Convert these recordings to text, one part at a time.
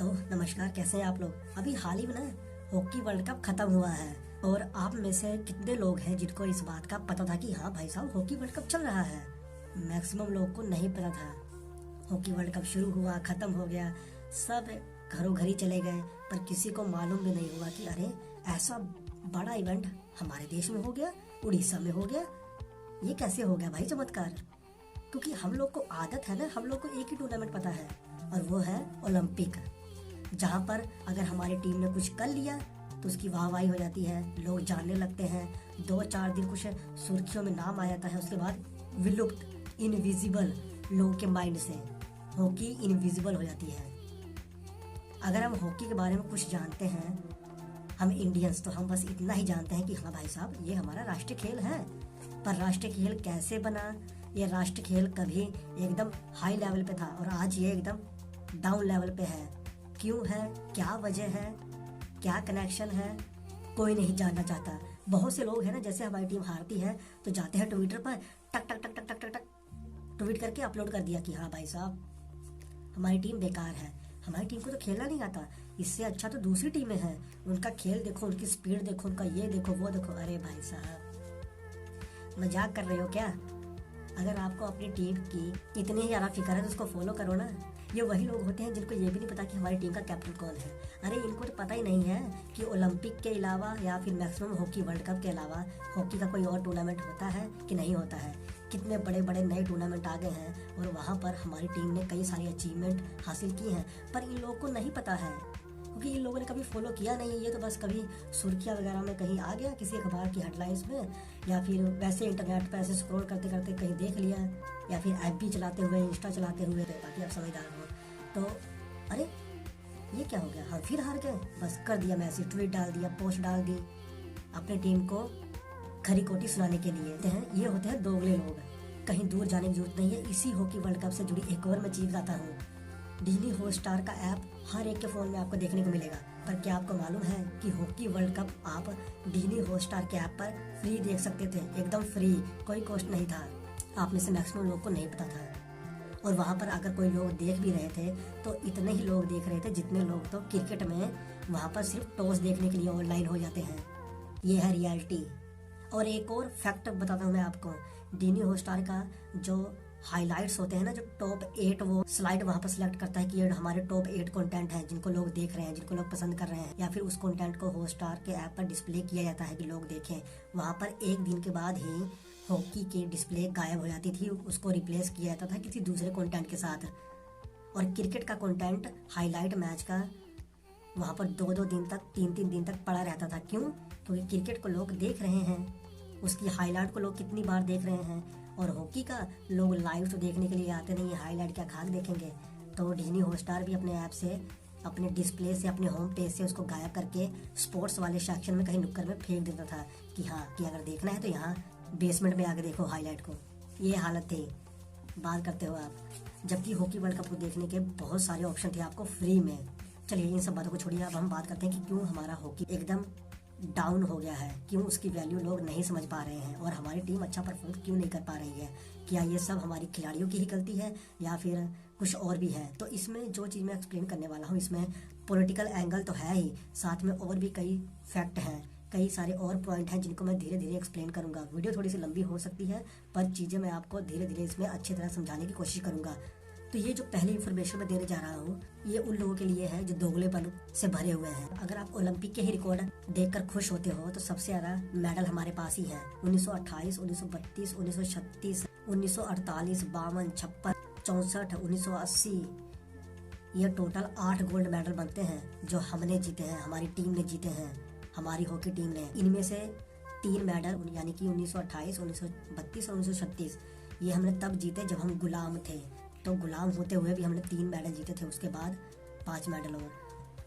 तो नमस्कार, कैसे हैं आप लोग। अभी हाल ही में ना हॉकी वर्ल्ड कप खत्म हुआ है और आप में से कितने लोग हैं जिनको इस बात का पता था कि हाँ भाई साहब हॉकी वर्ल्ड कप चल रहा है। मैक्सिमम लोग को नहीं पता था। हॉकी वर्ल्ड कप शुरू हुआ, खत्म हो गया, सब घरों घर ही चले गए, पर किसी को मालूम भी नहीं हुआ कि अरे ऐसा बड़ा इवेंट हमारे देश में हो गया, उड़ीसा में हो गया। ये कैसे हो गया भाई चमत्कार। क्योंकि हम लोग को आदत है ना, हम लोग को एक ही टूर्नामेंट पता है और वो है ओलंपिक, जहाँ पर अगर हमारी टीम ने कुछ कर लिया तो उसकी वाहवाही हो जाती है, लोग जानने लगते हैं, 2-4 दिन कुछ सुर्खियों में नाम आ जाता है, उसके बाद विलुप्त इनविजिबल लोगों के माइंड से हॉकी इनविजिबल हो जाती है। अगर हम हॉकी के बारे में कुछ जानते हैं, हम इंडियंस, तो हम बस इतना ही जानते हैं कि हाँ भाई साहब ये हमारा राष्ट्रीय खेल है। पर राष्ट्रीय खेल कैसे बना, ये राष्ट्रीय खेल कभी एकदम हाई लेवल पे था और आज ये एकदम डाउन लेवल पे है। क्यों है, क्या वजह है, क्या कनेक्शन है, कोई नहीं जानना चाहता। बहुत से लोग हैं ना, जैसे हमारी टीम हारती है तो जाते हैं ट्विटर पर, टक टक टक टक टक टक टक ट्वीट करके अपलोड कर दिया कि हाँ भाई साहब हमारी टीम बेकार है, हमारी टीम को तो खेलना नहीं आता, इससे अच्छा तो दूसरी टीमें हैं, उनका खेल देखो, उनकी स्पीड देखो, उनका ये देखो वो देखो। अरे भाई साहब मजाक कर रहे हो क्या। अगर आपको अपनी टीम की इतनी ज्यादा फिक्र है तो उसको फॉलो करो ना। ये वही लोग होते हैं जिनको ये भी नहीं पता कि हमारी टीम का कैप्टन कौन है। अरे इनको तो पता ही नहीं है कि ओलंपिक के अलावा या फिर मैक्सिमम हॉकी वर्ल्ड कप के अलावा हॉकी का कोई और टूर्नामेंट होता है कि नहीं होता है। कितने बड़े बड़े नए टूर्नामेंट आ गए हैं और वहाँ पर हमारी टीम ने कई सारी अचीवमेंट हासिल की हैं, पर इन लोगों को नहीं पता है क्योंकि इन लोगों ने कभी फॉलो किया नहीं। ये तो बस कभी सुर्खियाँ वगैरह में कहीं आ गया, किसी अखबार की हेडलाइंस में, या फिर वैसे इंटरनेट पर ऐसे स्क्रॉल करते करते कहीं देख लिया, या फिर FB चलाते हुए, इंस्टा चलाते हुए, तो बाकी आप समझदार हो। तो अरे ये क्या हो गया, हम फिर हार गए, बस कर दिया मैसेज, ट्वीट डाल दिया, पोस्ट डाल दी अपनी टीम को खरी खोटी सुनाने के लिए। ये होते हैं दोगले लोग। कहीं दूर जाने की जरूरत नहीं है। इसी हॉकी वर्ल्ड कप से जुड़ी एक और मैं चीज बताता हूँ। डिज्नी हॉटस्टार का ऐप हर एक के फोन में आपको देखने को मिलेगा, पर क्या आपको मालूम है कि हॉकी वर्ल्ड कप आप डिज्नी हॉटस्टार के ऐप पर फ्री देख सकते थे, एकदम फ्री, कोई कॉस्ट नहीं था। आप में से मैक्सिमम लोग को नहीं पता था। और वहाँ पर अगर कोई लोग देख भी रहे थे तो इतने ही लोग देख रहे थे जितने लोग तो क्रिकेट में वहाँ पर सिर्फ टॉस देखने के लिए ऑनलाइन हो जाते हैं। ये है रियलिटी। और एक और फैक्ट बताता हूँ मैं आपको, डिज्नी हॉटस्टार का जो हाइलाइट्स होते हैं ना, जो टॉप 8 वो स्लाइड वहाँ पर सिलेक्ट करता है कि ये हमारे टॉप 8 कंटेंट हैं जिनको लोग देख रहे हैं, जिनको लोग पसंद कर रहे हैं, या फिर उस कंटेंट को हॉटस्टार के ऐप पर डिस्प्ले किया जाता है कि लोग देखें। वहाँ पर एक दिन के बाद ही हॉकी की डिस्प्ले गायब हो जाती थी, उसको रिप्लेस किया जाता था किसी दूसरे कंटेंट के साथ। और क्रिकेट का कंटेंट हाईलाइट मैच का वहाँ पर 2-2 दिन तक, 3-3 दिन तक पड़ा रहता था। क्यों? क्योंकि क्रिकेट को लोग देख रहे हैं, उसकी हाईलाइट को लोग कितनी बार देख रहे हैं। और हॉकी का लोग लाइव तो देखने के लिए आते नहीं है, हाईलाइट क्या खाक देखेंगे। तो डिज्नी हॉटस्टार भी अपने ऐप से, अपने डिस्प्ले से, अपने होम पेज से उसको गायब करके स्पोर्ट्स वाले सेक्शन में कहीं नुक्कड़ में फेंक देता था कि हाँ कि अगर देखना है तो यहाँ बेसमेंट में आके देखो हाईलाइट को। ये हालत थी, बात करते हो आप। जबकि हॉकी वर्ल्ड कप को देखने के बहुत सारे ऑप्शन थे आपको फ्री में। चलिए इन सब बातों को छोड़िए, अब हम बात करते हैं कि क्यों हमारा हॉकी एकदम डाउन हो गया है, क्यों उसकी वैल्यू लोग नहीं समझ पा रहे हैं और हमारी टीम अच्छा परफॉर्म क्यों नहीं कर पा रही है। क्या ये सब हमारी खिलाड़ियों की ही गलती है या फिर कुछ और भी है? तो इसमें जो चीज़ मैं एक्सप्लेन करने वाला हूँ, इसमें पॉलिटिकल एंगल तो है ही, साथ में और भी कई फैक्ट हैं, कई सारे और पॉइंट हैं जिनको मैं धीरे धीरे एक्सप्लेन करूंगा। वीडियो थोड़ी सी लंबी हो सकती है, पर चीज़ें मैं आपको धीरे धीरे इसमें अच्छी तरह समझाने की कोशिश करूंगा। तो ये जो पहली इन्फॉर्मेशन मैं देने जा रहा हूँ, ये उन लोगों के लिए है जो दोगलेपन से भरे हुए हैं। अगर आप ओलंपिक के ही रिकॉर्ड देखकर खुश होते हो तो सबसे ज्यादा मेडल हमारे पास ही है। 1928, 1932, 1936, 1948, 52, 56, 64, 1980, ये टोटल 8 गोल्ड मेडल बनते हैं जो हमने जीते हैं, हमारी टीम ने जीते हैं, हमारी हॉकी टीम ने। इनमें से 3 मेडल यानी कि 1928, 1932 और 1936 ये हमने तब जीते जब हम गुलाम थे। तो गुलाम होते हुए भी हमने 3 मेडल जीते थे, उसके बाद 5 मेडल और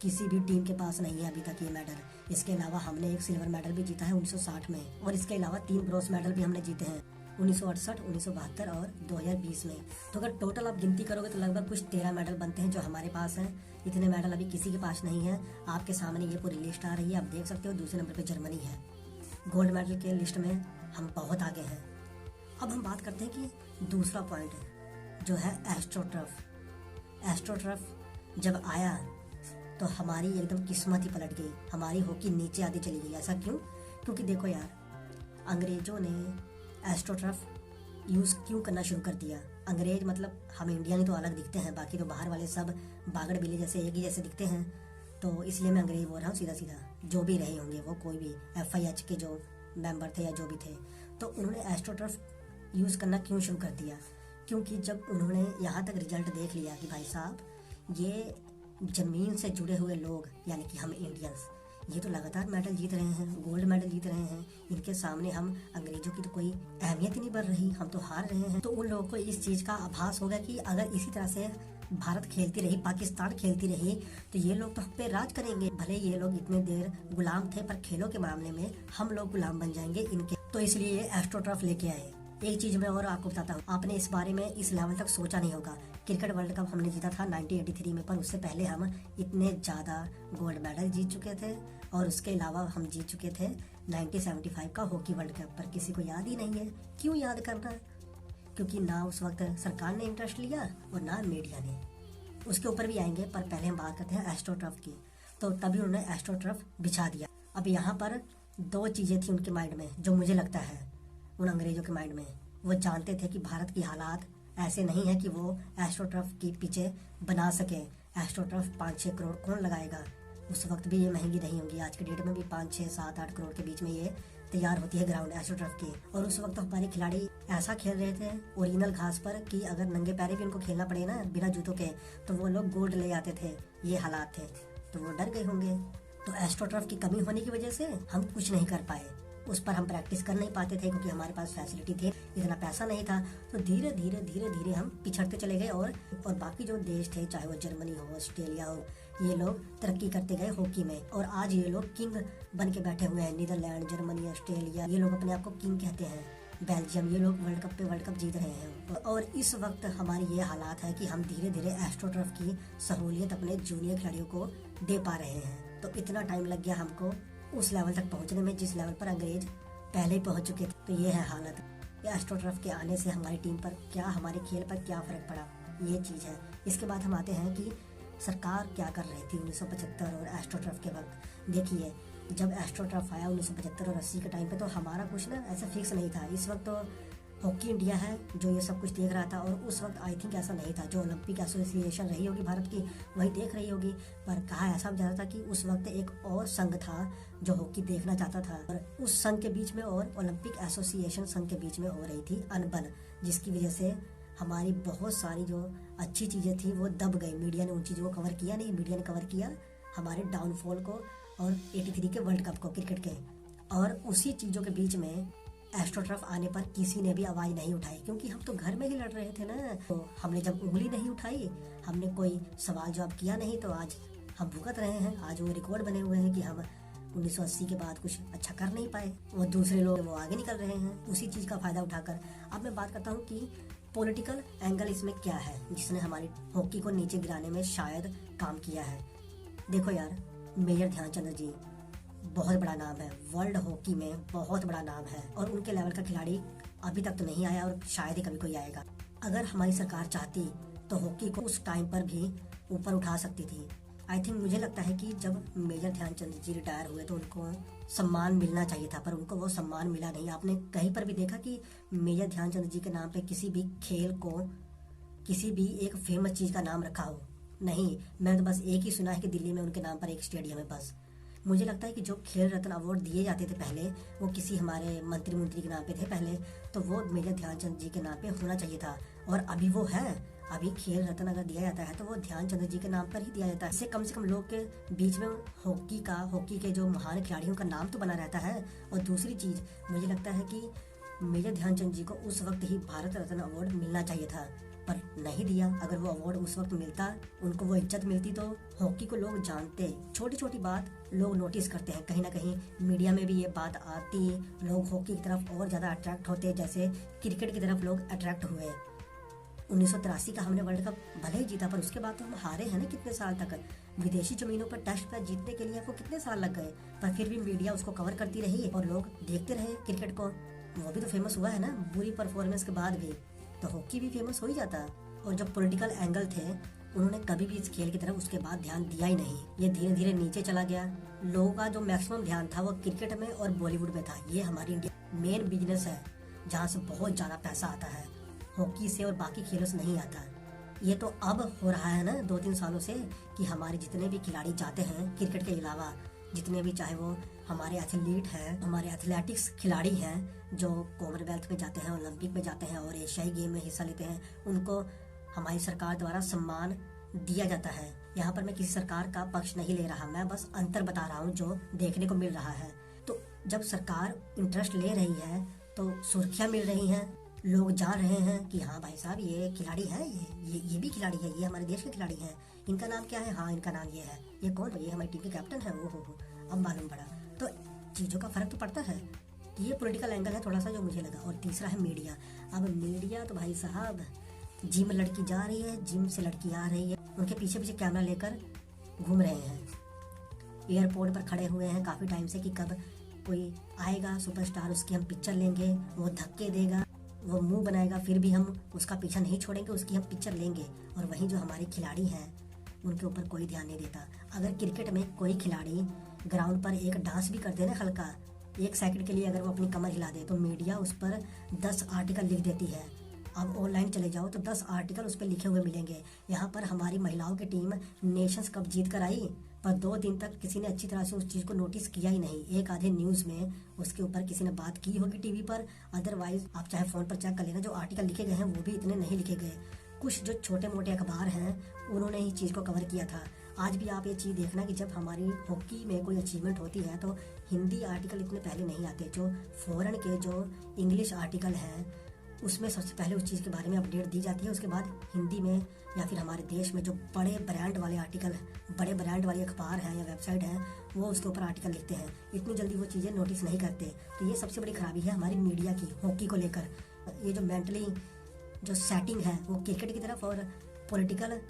किसी भी टीम के पास नहीं है अभी तक ये मेडल। इसके अलावा हमने एक सिल्वर मेडल भी जीता है 1960 में, और इसके अलावा 3 ब्रोंज मेडल भी हमने जीते हैं 1968, 1972 और 2020 में। तो अगर टोटल आप गिनती करोगे तो लगभग कुछ 13 मेडल बनते हैं जो हमारे पास हैं। इतने मेडल अभी किसी के पास नहीं है। आपके सामने ये पूरी लिस्ट आ रही है, आप देख सकते हो। दूसरे नंबर पे जर्मनी है, गोल्ड मेडल के लिस्ट में हम बहुत आगे हैं। अब हम बात करते हैं कि दूसरा पॉइंट जो है एस्ट्रोटर्फ। एस्ट्रोटर्फ जब आया तो हमारी एकदम किस्मत ही पलट गई, हमारी हॉकी नीचे आती चली गई। ऐसा क्यों? क्योंकि देखो यार, अंग्रेजों ने एस्ट्रोटर्फ यूज़ क्यों करना शुरू कर दिया। अंग्रेज मतलब हम इंडियन तो अलग दिखते हैं, बाकी तो बाहर वाले सब बागड़ बिल्ली जैसे एक ही जैसे दिखते हैं, तो इसलिए मैं अंग्रेज बोल रहा हूँ सीधा सीधा। जो भी रहे होंगे वो, कोई भी FIH के जो मेंबर थे या जो भी थे, तो उन्होंने एस्ट्रोटर्फ यूज़ करना क्यों शुरू कर दिया? क्योंकि जब उन्होंने यहाँ तक रिजल्ट देख लिया कि भाई साहब ये ज़मीन से जुड़े हुए लोग यानी कि हम इंडियंस, ये तो लगातार मेडल जीत रहे हैं, गोल्ड मेडल जीत रहे हैं, इनके सामने हम अंग्रेजों की तो कोई अहमियत ही नहीं बढ़ रही, हम तो हार रहे हैं। तो उन लोगों को इस चीज़ का आभास होगा कि अगर इसी तरह से भारत खेलती रही, पाकिस्तान खेलती रही, तो ये लोग तो हम पे राज करेंगे। भले ये लोग इतने देर गुलाम थे, पर खेलों के मामले में हम लोग गुलाम बन जाएंगे इनके। तो इसलिए ये एस्ट्रोटर्फ लेके आए। एक चीज मैं और आपको बताता हूँ, आपने इस बारे में इस लेवल तक सोचा नहीं होगा। क्रिकेट वर्ल्ड कप हमने जीता था 1983 में, पर उससे पहले हम इतने ज्यादा गोल्ड मेडल जीत चुके थे, और उसके अलावा हम जीत चुके थे 1975 का हॉकी वर्ल्ड कप। पर किसी को याद ही नहीं है। क्यों याद करना? क्योंकि ना उस वक्त सरकार ने इंटरेस्ट लिया और ना मीडिया ने। उसके ऊपर भी आएंगे, पर पहले हम बात करते हैं एस्ट्रोटर्फ की। तो तभी उन्होंने एस्ट्रोटर्फ बिछा दिया। अब यहाँ पर दो चीजें थी उनके माइंड में, जो मुझे लगता है उन अंग्रेजों के माइंड में। वो जानते थे कि भारत की हालात ऐसे नहीं है कि वो एस्ट्रोटर्फ की पिचे बना सके। एस्ट्रोटर्फ 5-6 करोड़ कौन लगाएगा? उस वक्त भी ये महंगी नहीं होंगी, आज के डेट में भी 5-6-7-8 करोड़ के बीच में ये तैयार होती है ग्राउंड एस्ट्रोटर्फ की। और उस वक्त तो हमारे खिलाड़ी ऐसा खेल रहे थे ओरिजिनल घास पर कि अगर नंगे पैरे भी उनको खेलना पड़े ना बिना जूतों के, तो वो लोग गोल्ड ले जाते थे। ये हालात थे, तो वो डर गए होंगे। तो एस्ट्रोटर्फ की कमी होने की वजह से हम कुछ नहीं कर पाए, उस पर हम प्रैक्टिस कर नहीं पाते थे, क्योंकि हमारे पास फैसिलिटी थी, इतना पैसा नहीं था। तो धीरे धीरे धीरे धीरे हम पिछड़ते चले गए। और बाकी जो देश थे, चाहे वो जर्मनी हो, ऑस्ट्रेलिया हो, ये लोग तरक्की करते गए हॉकी में। और आज ये लोग किंग बन के बैठे हुए हैं। नीदरलैंड, जर्मनी, ऑस्ट्रेलिया, ये लोग अपने आप को किंग कहते हैं। बेल्जियम, ये लोग वर्ल्ड कप पे वर्ल्ड कप जीत रहे हैं। और इस वक्त हमारी ये हालात है कि हम धीरे धीरे एस्ट्रोटर्फ की सहूलियत अपने जूनियर खिलाड़ियों को दे पा रहे हैं। तो इतना टाइम लग गया हमको उस लेवल तक पहुंचने में जिस लेवल पर अंग्रेज पहले ही पहुंच चुके थे। तो ये है हालत। एस्ट्रोटर्फ के आने से हमारी टीम पर क्या, हमारे खेल पर क्या फर्क पड़ा, ये चीज़ है। इसके बाद हम आते हैं कि सरकार क्या कर रही थी 1975 और एस्ट्रोटर्फ के वक्त। देखिए, जब एस्ट्रोटर्फ आया 1975 और 80 के टाइम पे, तो हमारा कुछ ना ऐसा फिक्स नहीं था। इस वक्त तो हॉकी इंडिया है जो ये सब कुछ देख रहा था, और उस वक्त आई थिंक ऐसा नहीं था। जो ओलंपिक एसोसिएशन रही होगी भारत की, वही देख रही होगी। पर कहा ऐसा जा रहा था कि उस वक्त एक और संघ था जो हॉकी देखना चाहता था, और उस संघ के बीच में और ओलंपिक एसोसिएशन संघ के बीच में हो रही थी अनबन, जिसकी वजह से हमारी बहुत सारी जो अच्छी चीज़ें थी वो दब गई। मीडिया ने उन चीज़ों को कवर किया नहीं, मीडिया ने कवर किया हमारे डाउनफॉल को और 83 के वर्ल्ड कप को, क्रिकेट के। और उसी चीज़ों के बीच में एस्ट्रोटर्फ आने पर किसी ने भी आवाज़ नहीं उठाई, क्योंकि हम तो घर में ही लड़ रहे थे ना। तो हमने जब उंगली नहीं उठाई, हमने कोई सवाल जवाब किया नहीं, तो आज हम भुगत रहे हैं। आज वो रिकॉर्ड बने हुए हैं कि हम 1980 के बाद कुछ अच्छा कर नहीं पाए, और दूसरे लोग वो आगे निकल रहे हैं उसी चीज़ का फ़ायदा उठाकर। अब मैं बात करता हूँ कि पॉलिटिकल एंगल इसमें क्या है जिसने हमारी हॉकी को नीचे गिराने में शायद काम किया है। देखो यार, मेजर ध्यानचंद जी बहुत बड़ा नाम है, वर्ल्ड हॉकी में बहुत बड़ा नाम है, और उनके लेवल का खिलाड़ी अभी तक तो नहीं आया, और शायद ही कभी कोई आएगा। अगर हमारी सरकार चाहती तो हॉकी को उस टाइम पर भी ऊपर उठा सकती थी। आई थिंक, मुझे लगता है कि जब मेजर ध्यानचंद जी रिटायर हुए तो उनको सम्मान मिलना चाहिए था, पर उनको वो सम्मान मिला नहीं। आपने कहीं पर भी देखा कि मेजर ध्यानचंद जी के नाम पे किसी भी खेल को, किसी भी एक फेमस चीज़ का नाम रखा हो? नहीं। मैं तो बस एक ही सुना है कि दिल्ली में उनके नाम पर एक स्टेडियम है, बस। मुझे लगता है कि जो खेल रत्न अवार्ड दिए जाते थे पहले, वो किसी हमारे मंत्री के नाम पे थे पहले, तो वो मेजर ध्यानचंद जी के नाम पे होना चाहिए था। और अभी वो है, अभी खेल रत्न अगर दिया जाता है तो वो ध्यानचंद जी के नाम पर ही दिया जाता है। इससे कम से कम लोग के बीच में हॉकी के जो महान खिलाड़ियों का नाम तो बना रहता है। और दूसरी चीज़, मुझे लगता है कि मेजर ध्यानचंद जी को उस वक्त ही भारत रत्न अवार्ड मिलना चाहिए था, पर नहीं दिया। अगर वो अवार्ड उस वक्त मिलता, उनको वो इज्जत मिलती, तो हॉकी को लोग जानते। छोटी छोटी बात लोग नोटिस करते हैं, कहीं ना कहीं मीडिया में भी ये बात आती, लोग हॉकी की तरफ और ज़्यादा अट्रैक्ट होते, जैसे क्रिकेट की तरफ लोग अट्रैक्ट हुए। 1983 का हमने वर्ल्ड कप भले ही जीता, पर उसके बाद तो हम हारे हैं ना कितने साल तक। विदेशी जमीनों पर टेस्ट मैच जीतने के लिए आपको कितने साल लग गए, पर फिर भी मीडिया उसको कवर करती रही और लोग देखते रहे क्रिकेट को। वो भी तो फेमस हुआ है ना बुरी परफॉर्मेंस के बाद भी, तो हॉकी भी फेमस हो ही जाता। और जो पॉलिटिकल एंगल थे उन्होंने कभी भी इस खेल की तरफ उसके बाद ध्यान दिया ही नहीं। ये धीरे धीरे नीचे चला गया। लोगों का जो मैक्सिमम ध्यान था वो क्रिकेट में और बॉलीवुड में था। ये हमारी इंडिया मेन बिजनेस है जहाँ से बहुत ज्यादा पैसा आता है, हॉकी से और बाकी खेलों से नहीं आता। ये तो अब हो रहा है ना 2-3 सालों से कि हमारे जितने भी खिलाड़ी जाते हैं क्रिकेट के अलावा, जितने भी, चाहे वो हमारे एथलीट हैं, हमारे एथलेटिक्स खिलाड़ी हैं जो कॉमनवेल्थ में जाते हैं, ओलंपिक में जाते हैं और एशियाई गेम में हिस्सा लेते हैं, उनको हमारी सरकार द्वारा सम्मान दिया जाता है। यहाँ पर मैं किसी सरकार का पक्ष नहीं ले रहा, मैं बस अंतर बता रहा हूँ जो देखने को मिल रहा है। तो जब सरकार इंटरेस्ट ले रही है तो सुर्खियाँ मिल रही हैं, लोग जान रहे हैं कि हाँ भाई साहब ये खिलाड़ी है, ये भी खिलाड़ी है, ये हमारे देश के खिलाड़ी हैं, इनका नाम क्या है, हाँ इनका नाम ये है, ये कौन है, ये हमारी टीम के कैप्टन है, वो हो अब मालूम पड़ा। तो चीज़ों का फर्क तो पड़ता है। ये पॉलिटिकल एंगल है थोड़ा सा जो मुझे लगा। और तीसरा है मीडिया। अब मीडिया तो भाई साहब, जिम में लड़की जा रही है, जिम से लड़की आ रही है, उनके पीछे पीछे कैमरा लेकर घूम रहे हैं, एयरपोर्ट पर खड़े हुए हैं काफ़ी टाइम से कि कब कोई आएगा सुपरस्टार, उसकी हम पिक्चर लेंगे, वो धक्के देगा, वो मुंह बनाएगा, फिर भी हम उसका पीछा नहीं छोड़ेंगे, उसकी हम पिक्चर लेंगे। और वहीं जो हमारे खिलाड़ी हैं उनके ऊपर कोई ध्यान नहीं देता। अगर क्रिकेट में कोई खिलाड़ी ग्राउंड पर एक डांस भी कर दे ना हल्का, 1 सेकंड के लिए अगर वो अपनी कमर हिला दे, तो मीडिया उस पर 10 आर्टिकल लिख देती है। अब ऑनलाइन चले जाओ तो 10 आर्टिकल उस पर लिखे हुए मिलेंगे। यहाँ पर हमारी महिलाओं की टीम नेशंस कप जीत कर आई, पर 2 दिन तक किसी ने अच्छी तरह से उस चीज़ को नोटिस किया ही नहीं। एक आधे न्यूज़ में उसके ऊपर किसी ने बात की होगी टीवी पर, अदरवाइज आप चाहे फ़ोन पर चेक कर लेना, जो आर्टिकल लिखे गए हैं वो भी इतने नहीं लिखे गए। कुछ जो छोटे मोटे अखबार हैं उन्होंने ही चीज़ को कवर किया था। आज भी आप ये चीज़ देखना कि जब हमारी हॉकी में कोई अचीवमेंट होती है तो हिंदी आर्टिकल इतने पहले नहीं आते। जो फॉरेन के जो इंग्लिश आर्टिकल हैं उसमें सबसे पहले उस चीज़ के बारे में अपडेट दी जाती है, उसके बाद हिंदी में या फिर हमारे देश में जो बड़े ब्रांड वाले आर्टिकल, बड़े ब्रांड वाले अखबार हैं या वेबसाइट हैं, वो उसके ऊपर आर्टिकल लिखते हैं। इतनी जल्दी वो चीज़ें नोटिस नहीं करते। तो ये सबसे बड़ी खराबी है हमारी मीडिया की हॉकी को लेकर। ये जो मेंटली जो सेटिंग है वो क्रिकेट की तरफ और पॉलिटिकल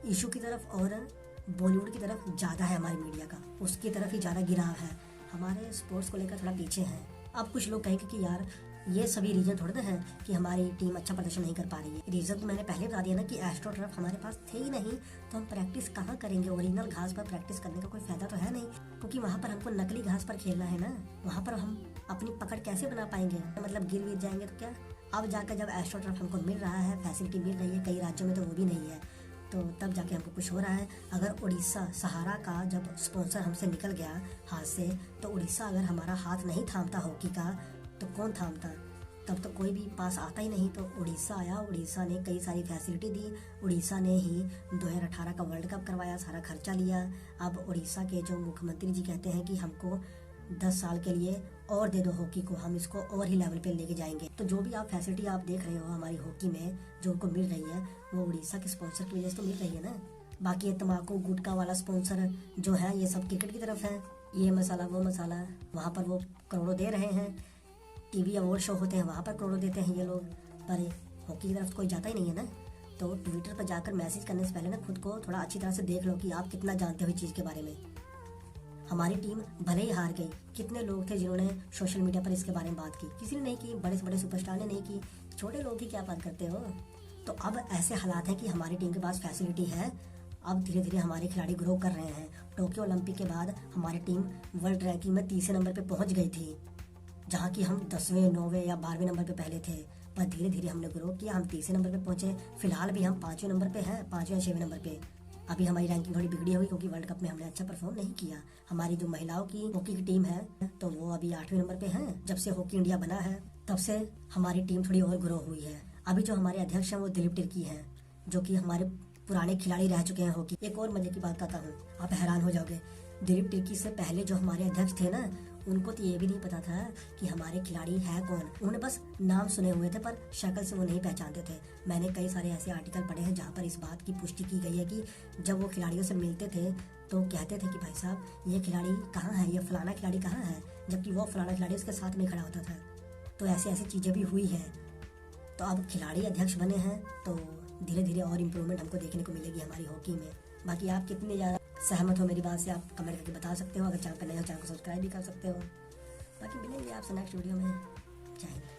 इशू की तरफ और बॉलीवुड की तरफ ज़्यादा है हमारी मीडिया का, उसकी तरफ ही ज़्यादा गिराव है। हमारे स्पोर्ट्स को लेकर थोड़ा पीछे हैं। अब कुछ लोग कहेंगे कि यार ये सभी रीजन थोड़े ना है कि हमारी टीम अच्छा प्रदर्शन नहीं कर पा रही है। रीजन तो मैंने पहले बता दिया ना कि एस्ट्रो टर्फ हमारे पास थे ही नहीं, तो हम प्रैक्टिस कहाँ करेंगे। ओरिजिनल घास पर प्रैक्टिस करने का कोई फायदा तो है नहीं, क्योंकि वहाँ पर हमको नकली घास पर खेलना है ना। वहाँ पर हम अपनी पकड़ कैसे बना पाएंगे, मतलब गिर गिर जाएंगे तो क्या। अब जाकर जब एस्ट्रो टर्फ हमको मिल रहा है, फैसिलिटी मिल रही है, कई राज्यों में तो वो भी नहीं है, तो तब जाके हमको कुछ हो रहा है। अगर उड़ीसा सहारा का जब स्पॉन्सर हमसे निकल गया हाथ से, तो उड़ीसा अगर हमारा हाथ नहीं थामता हॉकी का तो कौन थामता। तब तो कोई भी पास आता ही नहीं। तो उड़ीसा आया, उड़ीसा ने कई सारी फैसिलिटी दी, उड़ीसा ने ही 2018 का वर्ल्ड कप करवाया, सारा खर्चा लिया। अब उड़ीसा के जो मुख्यमंत्री जी कहते हैं कि हमको 10 साल के लिए और दे दो हॉकी को, हम इसको और ही लेवल पे लेके जाएंगे। तो जो भी आप फैसिलिटी आप देख रहे हो हमारी हॉकी में जो उनको मिल रही है, वो उड़ीसा के स्पॉन्सर की वजह से तो मिल रही है ना। बाकी तम्बाकू गुटखा वाला स्पॉन्सर जो है ये सब क्रिकेट की तरफ है, ये मसाला वो मसाला, वहाँ पर वो करोड़ों दे रहे हैं। टीवी अवार्ड शो होते हैं वहाँ पर करोड़ों देते हैं ये लोग, पर हॉकी की तरफ कोई जाता ही नहीं है ना। तो ट्विटर पर जाकर मैसेज करने से पहले ना खुद को थोड़ा अच्छी तरह से देख लो कि आप कितना जानते हो इस चीज़ के बारे में। हमारी टीम भले ही हार गई, कितने लोग थे जिन्होंने सोशल मीडिया पर इसके बारे में बात की, किसी ने नहीं की, बड़े से बड़े सुपरस्टार ने नहीं की, छोटे लोग ही क्या बात करते हो। तो अब ऐसे हालात हैं कि हमारी टीम के पास फैसिलिटी है, अब धीरे धीरे हमारे खिलाड़ी ग्रो कर रहे हैं। टोक्यो ओलंपिक के बाद हमारी टीम वर्ल्ड रैंकिंग में 30वें नंबर पर पहुँच गई थी, जहाँ की हम 10वें 9वें या 12वें नंबर पे पहले थे, पर धीरे धीरे हमने ग्रो किया, हम 30वें नंबर पे पहुंचे। फिलहाल भी हम 5वें नंबर पे हैं, 5वें या 6वें नंबर पे। अभी हमारी रैंकिंग थोड़ी बिगड़ी हुई क्योंकि वर्ल्ड कप में हमने अच्छा परफॉर्म नहीं किया। हमारी जो महिलाओं की हॉकी की टीम है तो वो अभी 8वें नंबर पे है। जब से हॉकी इंडिया बना है तब से हमारी टीम थोड़ी और ग्रो हुई है। अभी जो हमारे अध्यक्ष हैं वो दिलीप तिर्की हैं, जो कि हमारे पुराने खिलाड़ी रह चुके हैं हॉकी। एक और मजे की बात बताता हूँ, आप हैरान हो जाओगे। दिलीप तिर्की से पहले जो हमारे अध्यक्ष थे ना, उनको तो ये भी नहीं पता था कि हमारे खिलाड़ी है कौन। उन्होंने बस नाम सुने हुए थे पर शक्ल से वो नहीं पहचानते थे। मैंने कई सारे ऐसे आर्टिकल पढ़े हैं जहाँ पर इस बात की पुष्टि की गई है कि जब वो खिलाड़ियों से मिलते थे तो कहते थे कि भाई साहब ये खिलाड़ी कहाँ है, ये फलाना खिलाड़ी कहाँ है, जबकि वो फलाना खिलाड़ी उसके साथ में खड़ा होता था। तो ऐसी ऐसी चीज़ें भी हुई हैं। तो अब खिलाड़ी अध्यक्ष बने हैं तो धीरे धीरे और इम्प्रूवमेंट हमको देखने को मिलेगी हमारी हॉकी में। बाकी आप कितने ज़्यादा सहमत हो मेरी बात से आप कमेंट करके बता सकते हो। अगर चैनल पर नए हो चैनल को सब्सक्राइब भी कर सकते हो। बाकी मिलेंगे आपसे नेक्स्ट वीडियो में। जय हिंद।